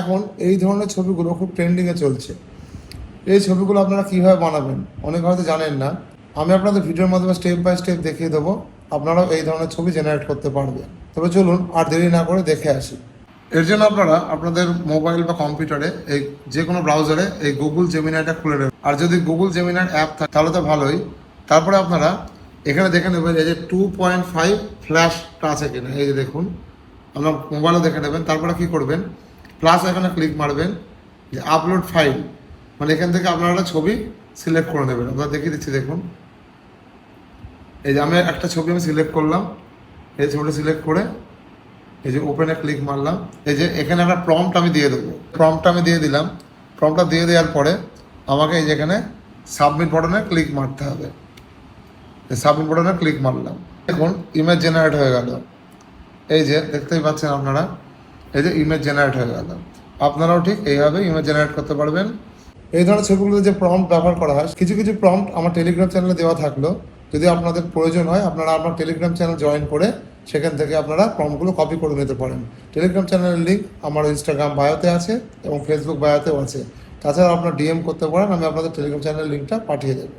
এখন এই ধরনের ছবিগুলো খুব ট্রেন্ডিংয়ে চলছে। এই ছবিগুলো আপনারা কীভাবে বানাবেন অনেক হয়তো জানেন না। আমি আপনাদের ভিডিওর মাধ্যমে স্টেপ বাই স্টেপ দেখিয়ে দেবো, আপনারাও এই ধরনের ছবি জেনারেট করতে পারবেন। তবে চলুন আর দেরি না করে দেখে আসি। এর জন্য আপনারা আপনাদের মোবাইল বা কম্পিউটারে এই যে কোনো ব্রাউজারে এই গুগল জেমিনাইটা খুলে নেবেন। আর যদি গুগল জেমিনাই অ্যাপ থাকে তাহলে তো ভালোই। তারপরে আপনারা এখানে দেখে নেবেন এই যে 2.5 ফ্ল্যাশটা আছে কিনা, এই যে দেখুন, আপনার মোবাইলও দেখে নেবেন। তারপরে কী করবেন, প্লাস এখানে ক্লিক মারবেন যে আপলোড ফাইল, মানে এখান থেকে আপনারা একটা ছবি সিলেক্ট করে নেবেন। আপনারা দেখিয়ে দিচ্ছি, দেখুন এই যে আমি একটা ছবি সিলেক্ট করলাম, এই ছবিটা সিলেক্ট করে এই যে ওপেনে ক্লিক মারলাম। এই যে এখানে একটা প্রম্পট আমি দিয়ে দেবো, প্রম্পটটা আমি দিয়ে দিলাম। প্রম্পটটা দিয়ে দেওয়ার পরে আমাকে এই যেখানে সাবমিট বাটনে ক্লিক মারতে হবে। সাবমিট বাটনে ক্লিক মারলাম, দেখুন ইমেজ জেনারেট হয়ে গেল। এই যে দেখতেই পাচ্ছেন আপনারা, এই যে ইমেজ জেনারেট হয়ে গেল। আপনারাও ঠিক এইভাবে ইমেজ জেনারেট করতে পারবেন। এই ধরনের ছবিগুলোতে যে প্রম্পট ব্যবহার করা হয়, কিছু কিছু প্রম্পট আমার টেলিগ্রাম চ্যানেলে দেওয়া থাকলো। যদি আপনাদের প্রয়োজন হয় আপনারা আমার টেলিগ্রাম চ্যানেল জয়েন করে সেখান থেকে আপনারা প্রম্পটগুলো কপি করে নিতে পারেন। টেলিগ্রাম চ্যানেলের লিঙ্ক আমার ইনস্টাগ্রাম বায়োতে আছে এবং ফেসবুক বায়োতেও আছে। তাছাড়া আপনারা ডিএম করতে পারেন, আমি আপনাদের টেলিগ্রাম চ্যানেলের লিঙ্কটা পাঠিয়ে দেবো।